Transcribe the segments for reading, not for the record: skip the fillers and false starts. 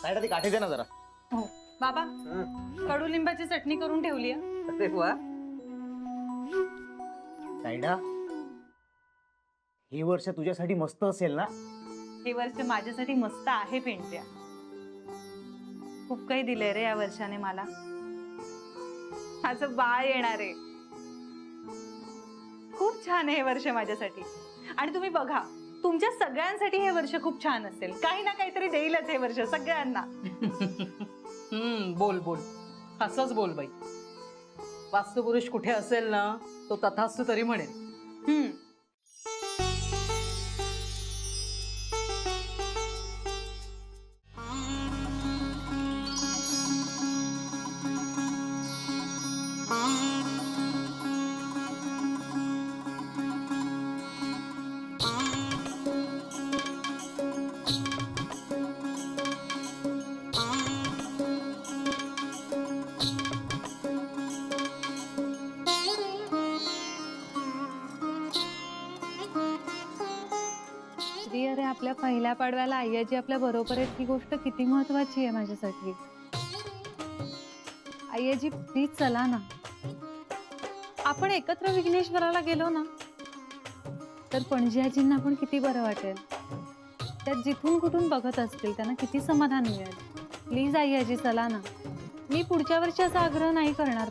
साईडा ती काठी दे ना जरा. हो बाबा, कडुलिंबाची चटणी करून ठेवली आहे. अरे वा. साईडा, हे वर्ष तुझ्यासाठी मस्त असेल ना? हे वर्ष माझ्यासाठी मस्त आहे पेंट्या. खूप काही दिलंय रे या वर्षाने मला. माझं बाळ येणार आहे. खूप छान आहे हे वर्ष माझ्यासाठी. आणि तुम्ही बघा, तुमच्या सगळ्यांसाठी हे वर्ष खूप छान असेल. काही ना काहीतरी देईलच हे वर्ष सगळ्यांना. बोल बोल, असंच बोल बाई. वास्तुपुरुष कुठे असेल ना, तो तथास्तु तरी म्हणेल. अरे आपल्या पहिल्या पाडव्याला आय्याजी आपल्या बरोबर आहे, ही गोष्ट किती महत्वाची आहे माझ्यासाठी. आय्याजी प्लीज चला ना, आपण एकत्र विघ्नेश्वराला गेलो ना तर पणजीआजींना पण किती बरं वाटेल. त्यात जिथून कुठून बघत असतील त्यांना किती समाधान मिळेल. प्लीज आय्याजी चला ना. मी पुढच्या वर्षी असा आग्रह नाही करणार.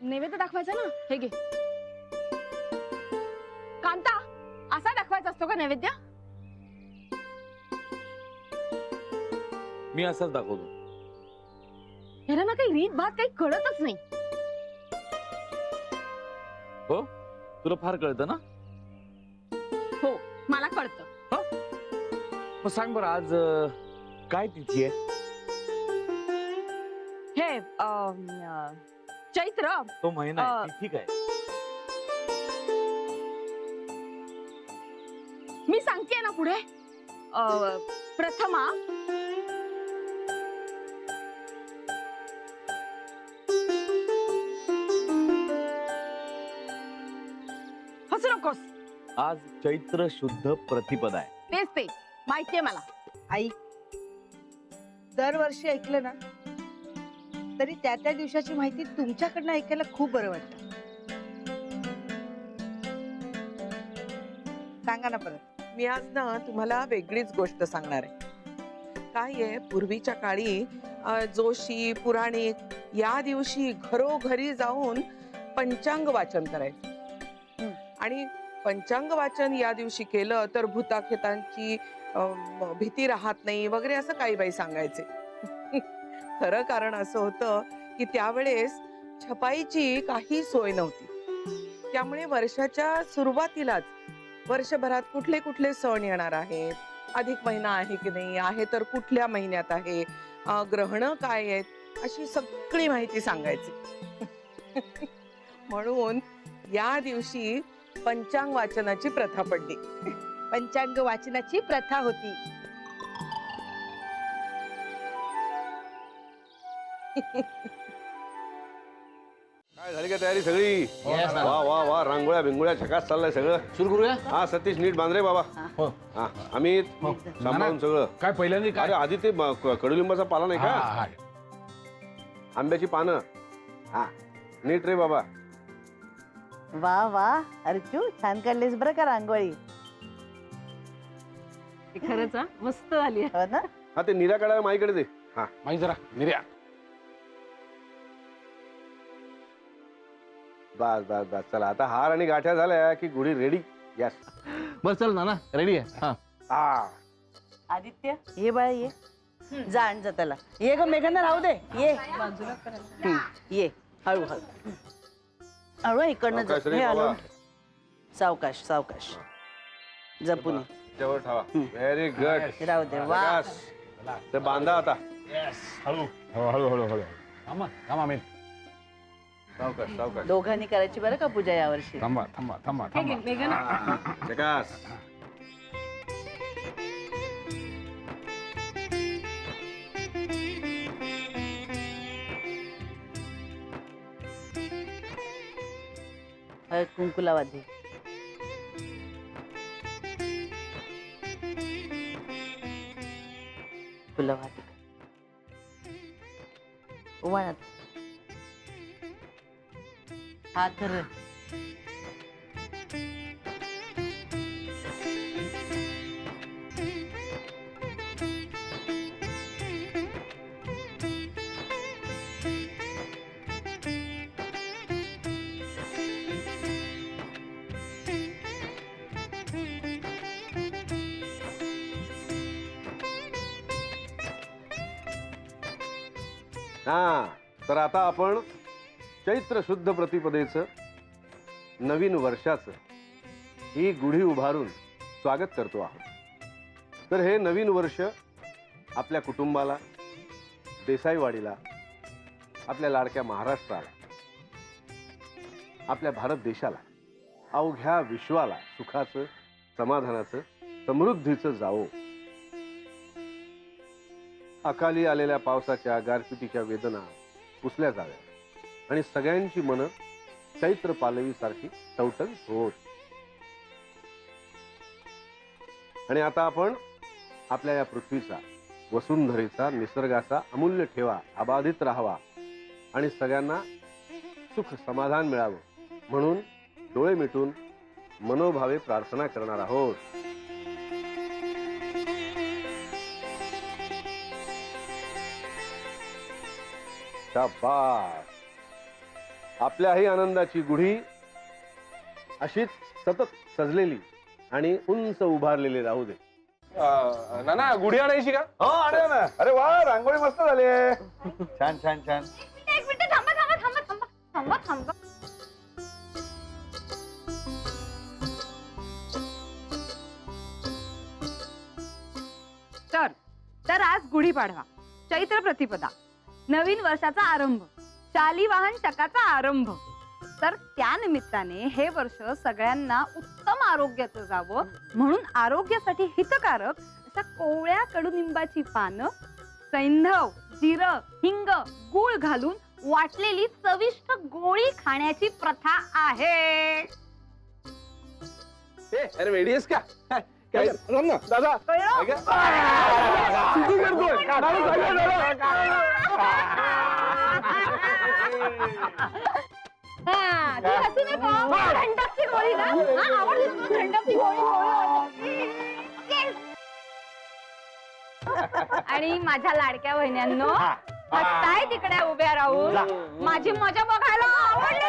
नैवेद्य दाखवायचा ना, हे घे. कांता, असा दाखवायचा असतो का नैवेद्य? मी असंच दाखवतो. ह्याला ना काही रीत भात काही कळतच नाही. हो, तुला फार कळतं ना? हो, मला कळतं. मग सांग बरं, आज काय तिथी आहे? हे चैत्र. तो महिना आहे, तिथी काय? मी सांगते ना पुढे. प्रथमा, हसू नकोस. आज चैत्र शुद्ध प्रतिपदा आहे. तेच ते माहितीये मला. आई, दरवर्षी ऐकलं ना तरी त्या त्या दिवसाची माहिती तुमच्याकडनं ऐकायला खूप बरं वाटतं. सांगा ना परत. मी आज ना तुम्हाला वेगळीच गोष्ट सांगणार आहे. काय आहे, पूर्वीच्या काळी जोशी पुराणिक या दिवशी घरोघरी जाऊन पंचांग वाचन करायचे. आणि पंचांग वाचन या दिवशी केलं तर भूताखेतांची भीती राहत नाही वगैरे असं काही बाई सांगायचे. खरं कारण असं होतं की त्यावेळेस छपाईची काही सोय नव्हती. त्यामुळे वर्षाच्या सुरुवातीलाच वर्षभरात कुठले कुठले सण येणार आहेत, अधिक महिना आहे की नाही आहे, तर कुठल्या महिन्यात आहे, ग्रहणं काय आहेत, अशी सगळी माहिती सांगायची. म्हणून या दिवशी पंचांग वाचनाची प्रथा पडली. पंचांग वाचनाची प्रथा होती. काय झाली का तयारी सगळी? वा वा वा, रांगोळ्या बिंगोळ्या झकास चाललंय सगळं. सुरू करूया. हा सतीश, नीट बांध रे बाबा. हा अमित, सांभाळून सगळं. काय पहिल्यांदा अरे आधी ते कडुलिंबाचा पाला नाही का, आंब्याची पानं. हा नीट रे बाबा. वा वा अर्जू, छान काढलीस बरं का रांगोळी. खरंच मस्त आली. हो ना. हा ते निऱ्या काढायला माईकडे दे. हा माई जरा निर्या. बस बस बस, चला आता हार आणि गाठ्या झाल्या की गुढी रेडी. यस, बस चल ना, रेडी आहे. हा हा आदित्य, ये बाळा ये. जा आण जा त्याला. ये ग मेघना, राहू दे. ये ये, हळू हळू हळू इकडनं सावकाश रे हे बाबा. आलो. सावकाश सावकाश, जपून ये. त्यावर ठेवा. Very good. राहू दे. वा, ते बांधा आता. हळू हळू हळू हळू. थांबा थांबा मी. सावकाश सावकाश. दोघांनी करायची बरं का पूजा यावर्षी. थांबा थांबा थांबा थांबा. झकास. हळद कुंकू लावा दे. फुलं वाहते. उमाळत हात धर. हा तर आता आपण चैत्र शुद्ध प्रतिपदेचं नवीन वर्षाचं ही गुढी उभारून स्वागत करतो आहोत. तर हे नवीन वर्ष आपल्या कुटुंबाला, देसाईवाडीला, आपल्या लाडक्या महाराष्ट्राला, आपल्या भारत देशाला, अवघ्या विश्वाला सुखाचं, समाधानाचं, समृद्धीचं जावो. अकाली आलेल्या पावसाच्या, गारपिटीच्या वेदना पुसल्या जाव्या आणि सगळ्यांची मनं चैत्र पालवीसारखी टवटवीत होत. आणि आता आपण आपल्या या पृथ्वीचा, वसुंधरेचा, निसर्गाचा अमूल्य ठेवा अबाधित राहावा आणि सगळ्यांना सुख समाधान मिळावं म्हणून डोळे मिटून मनोभावे प्रार्थना करणार आहोत. शाबास. आपल्याही आनंदाची गुढी अशीच सतत सजलेली आणि उंच उभारलेली राहू दे. नाना गुढी आणायची का? हो आले ना. अरे वा, रांगोळी मस्त झाली. छान छान छान. एक मिनिट थांबा थांबा थांबा थांबा थांबा थांबा. तर आज गुढीपाडवा, चैत्र प्रतिपदा, नवीन वर्षाचा आरंभ, शालिवाहन शकाचा आरंभ. तर त्या निमित्ताने हे वर्ष सगळ्यांना उत्तम आरोग्याचं जावं म्हणून आरोग्यासाठी हितकारक अशा कोवळ्या कडुनिंबाची पानं, सैंधव, जिरं, हिंग, गूळ घालून वाटलेली चविष्ट गोळी खाण्याची प्रथा आहे. अरे वेडी आहेस का? काय राम ना दादा. कळलं? किती करतोय? हा, तू हसू नको. थंडाची गोळी ना? हा, आवडली ना तुला थंडाची गोळी? Yes. आणि माझ्या लाडक्या बहिण्यांनो, हसताय तिकडे उभ्या राहून माझी मजा बघायला आवडली.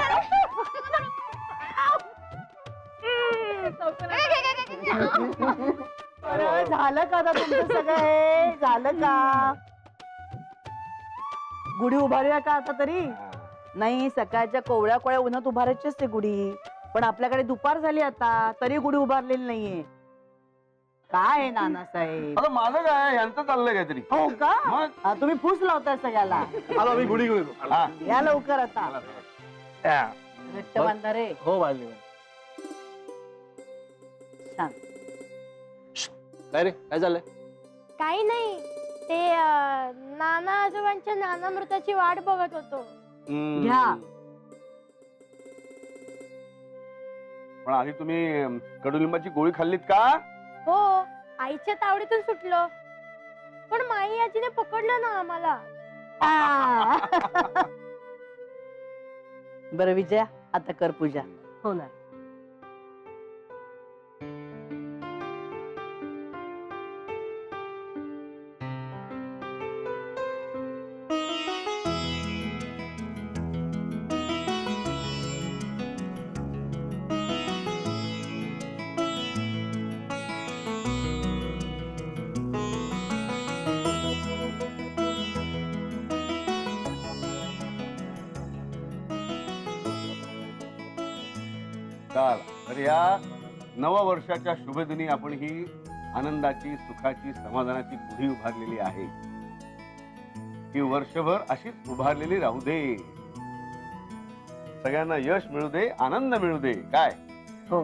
अरे झालं का आता तुमचं सगळं हे? झालं का? गुढी उभारूया का आता तरी? नाही, सकाळच्या कोवळ्या कोवळ्या उन्हात उभारायचीच ते गुढी. पण आपल्याकडे दुपार झाली आता तरी गुढी उभारलेली नाहीये. काय आहे नानासाहेब? आता माझं काय, यांचं चाललंय काहीतरी. हो का? हा, तुम्ही फूस लावताय सगळ्याला. आता मी गुढी घेऊन येतो. या लवकर आता. घट्ट बांधा रे. हो वाढले. छान. काय रे, काय झालंय? काही नाही, ते नाना आजोबांच्या नानामृताची वाट बघत होतो. घ्या. पण आधी तुम्ही कडुलिंबाची गोळी खाल्लीत का? हो, आईच्या तावडीतून सुटलो, पण माई आजीने पकडलं ना आम्हाला. बरं विजया, आता कर पूजा. हो ना. तर या नववर्षाच्या शुभदिनी आपण ही आनंदाची, सुखाची, समाधानाची गुढी उभारलेली आहे. ही वर्षभर अशीच उभारलेली राहू दे. सगळ्यांना यश मिळू दे, आनंद मिळू दे. काय हो.